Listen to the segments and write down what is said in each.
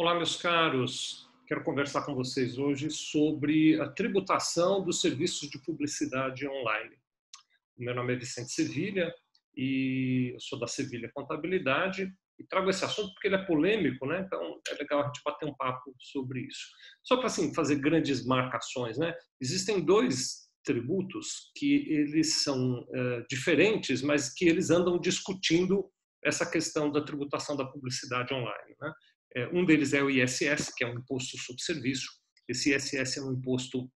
Olá, meus caros. Quero conversar com vocês hoje sobre a tributação dos serviços de publicidade online. O meu nome é Vicente Sevilha e eu sou da Sevilha Contabilidade e trago esse assunto porque ele é polêmico, né? Então é legal a gente bater um papo sobre isso. Só para assim, fazer grandes marcações, né? Existem dois tributos que eles são diferentes, mas que eles andam discutindo essa questão da tributação da publicidade online, né? Um deles é o ISS, que é um imposto sobre serviço. Esse ISS é um imposto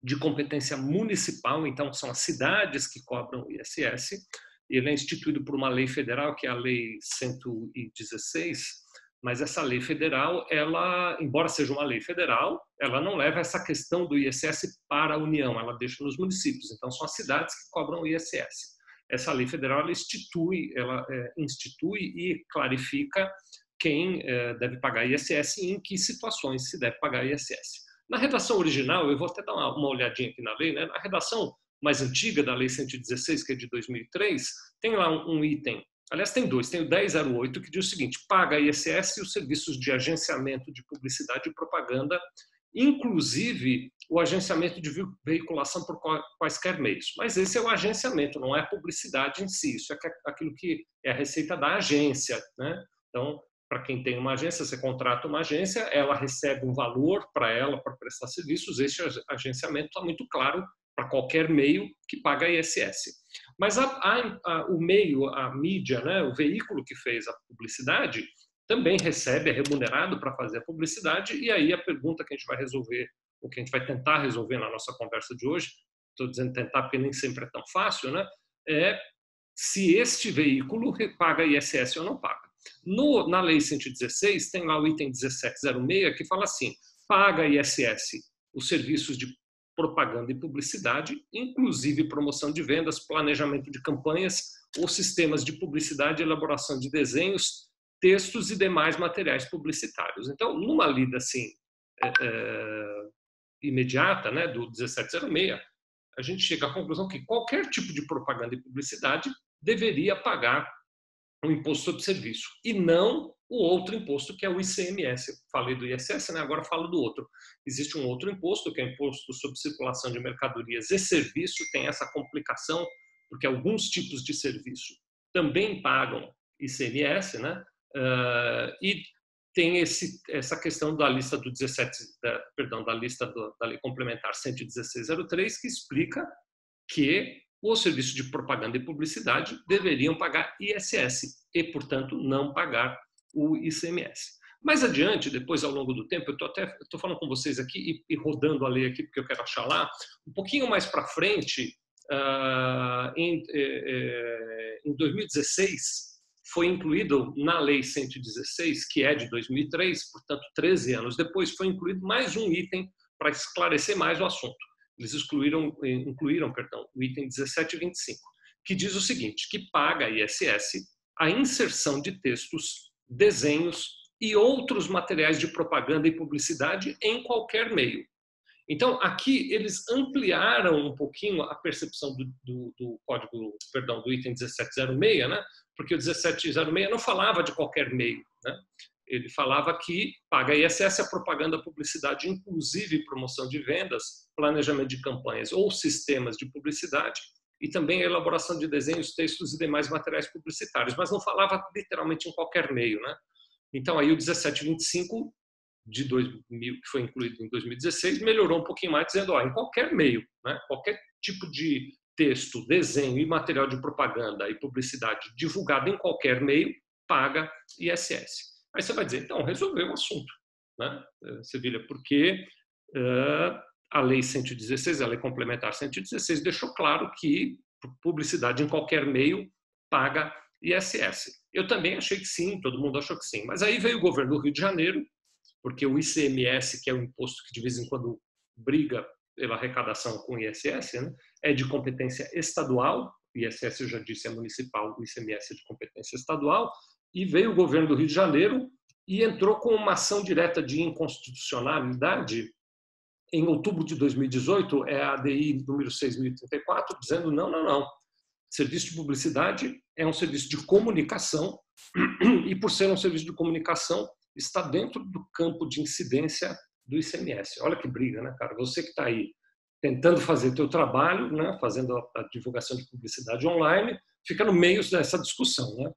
de competência municipal, então são as cidades que cobram o ISS. Ele é instituído por uma lei federal, que é a Lei 116, mas essa lei federal, ela, embora seja uma lei federal, ela não leva essa questão do ISS para a União, ela deixa nos municípios. Então são as cidades que cobram o ISS. Essa lei federal ela institui e clarifica quem deve pagar ISS e em que situações se deve pagar ISS. Na redação original, eu vou até dar uma olhadinha aqui na lei, né? Na redação mais antiga da Lei 116, que é de 2003, tem lá um item, aliás, tem dois, tem o 1008, que diz o seguinte: paga ISS e os serviços de agenciamento de publicidade e propaganda, inclusive o agenciamento de veiculação por quaisquer meios. Mas esse é o agenciamento, não é a publicidade em si, isso é aquilo que é a receita da agência, né? Então, para quem tem uma agência, você contrata uma agência, ela recebe um valor para ela para prestar serviços, esse agenciamento está muito claro para qualquer meio que paga ISS. Mas o meio, a mídia, né, o veículo que fez a publicidade, também recebe, é remunerado para fazer a publicidade, e aí a pergunta que a gente vai resolver, ou que a gente vai tentar resolver na nossa conversa de hoje, estou dizendo tentar porque nem sempre é tão fácil, né, é se este veículo paga ISS ou não paga. Na Lei 116, tem lá o item 1706, que fala assim: paga ISS os serviços de propaganda e publicidade, inclusive promoção de vendas, planejamento de campanhas ou sistemas de publicidade, elaboração de desenhos, textos e demais materiais publicitários. Então, numa lida assim, imediata, né, do 1706, a gente chega à conclusão que qualquer tipo de propaganda e publicidade deveria pagar um imposto sobre serviço, e não o outro imposto, que é o ICMS. Eu falei do ISS, né? Agora falo do outro. Existe um outro imposto, que é o Imposto sobre Circulação de Mercadorias e Serviço, tem essa complicação, porque alguns tipos de serviço também pagam ICMS, né? E tem essa questão da lista do 17, da lista da Lei Complementar 11603, que explica que os serviços de propaganda e publicidade deveriam pagar ISS e, portanto, não pagar o ICMS. Mais adiante, depois, ao longo do tempo, eu estou falando com vocês aqui e rodando a lei aqui, porque eu quero achar lá, um pouquinho mais para frente, em 2016, foi incluído na Lei 116, que é de 2003, portanto, 13 anos depois, foi incluído mais um item para esclarecer mais o assunto. Eles incluíram o item 1725, que diz o seguinte: que paga ISS a inserção de textos, desenhos e outros materiais de propaganda e publicidade em qualquer meio. Então, aqui eles ampliaram um pouquinho a percepção do código, perdão, do item 1706, né? Porque o 1706 não falava de qualquer meio, né? Ele falava que paga ISS a propaganda, publicidade, inclusive promoção de vendas, planejamento de campanhas ou sistemas de publicidade, e também a elaboração de desenhos, textos e demais materiais publicitários, mas não falava literalmente em qualquer meio, né? Então, aí o 1725 de 2000, que foi incluído em 2016, melhorou um pouquinho mais, dizendo, em qualquer meio, né? Qualquer tipo de texto, desenho e material de propaganda e publicidade divulgado em qualquer meio, paga ISS. Aí você vai dizer, então, resolveu o assunto, né, Sevilha, porque a Lei 116, a Lei Complementar 116, deixou claro que publicidade em qualquer meio paga ISS. Eu também achei que sim, todo mundo achou que sim. Mas aí veio o governo do Rio de Janeiro, porque o ICMS, que é um imposto que de vez em quando briga pela arrecadação com o ISS, né, é de competência estadual, o ISS, eu já disse, é municipal, o ICMS é de competência estadual, e veio o governo do Rio de Janeiro e entrou com uma ação direta de inconstitucionalidade em outubro de 2018, é a ADI número 6.034, dizendo não. Serviço de publicidade é um serviço de comunicação e, por ser um serviço de comunicação, está dentro do campo de incidência do ICMS. Olha que briga, né, cara? Você que está aí tentando fazer teu trabalho, né, fazendo a divulgação de publicidade online, fica no meio dessa discussão, né?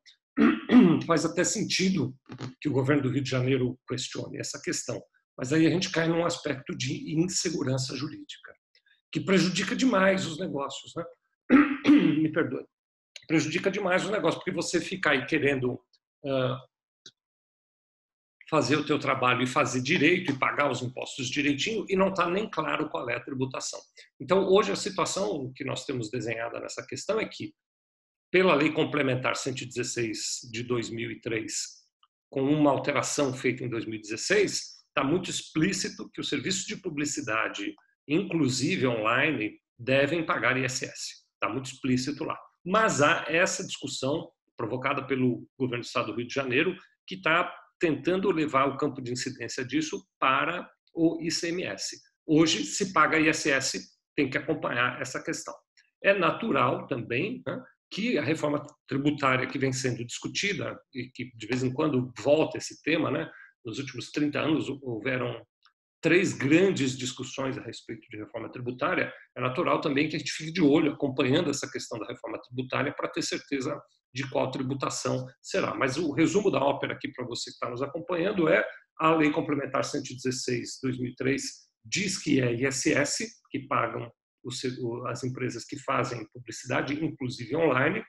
Faz até sentido que o governo do Rio de Janeiro questione essa questão, mas aí a gente cai num aspecto de insegurança jurídica, que prejudica demais os negócios, né? Me perdoe. Prejudica demais os negócios, porque você fica aí querendo fazer o teu trabalho e fazer direito e pagar os impostos direitinho e não está nem claro qual é a tributação. Então, hoje, a situação que nós temos desenhada nessa questão é que, pela Lei Complementar 116 de 2003, com uma alteração feita em 2016, está muito explícito que os serviços de publicidade, inclusive online, devem pagar ISS. Está muito explícito lá. Mas há essa discussão provocada pelo governo do Estado do Rio de Janeiro, que está tentando levar o campo de incidência disso para o ICMS. Hoje, se paga ISS, tem que acompanhar essa questão. É natural também, né, que a reforma tributária que vem sendo discutida, e que de vez em quando volta esse tema, né, nos últimos 30 anos houveram 3 grandes discussões a respeito de reforma tributária, é natural também que a gente fique de olho, acompanhando essa questão da reforma tributária, para ter certeza de qual tributação será. Mas o resumo da ópera aqui para você que está nos acompanhando é a Lei Complementar 116/2003 diz que é ISS, que pagam as empresas que fazem publicidade, inclusive online,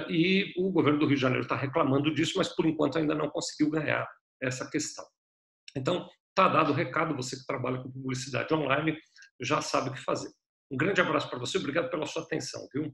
e o governo do Rio de Janeiro está reclamando disso, mas por enquanto ainda não conseguiu ganhar essa questão. Então, está dado o recado, você que trabalha com publicidade online já sabe o que fazer. Um grande abraço para você, obrigado pela sua atenção, viu?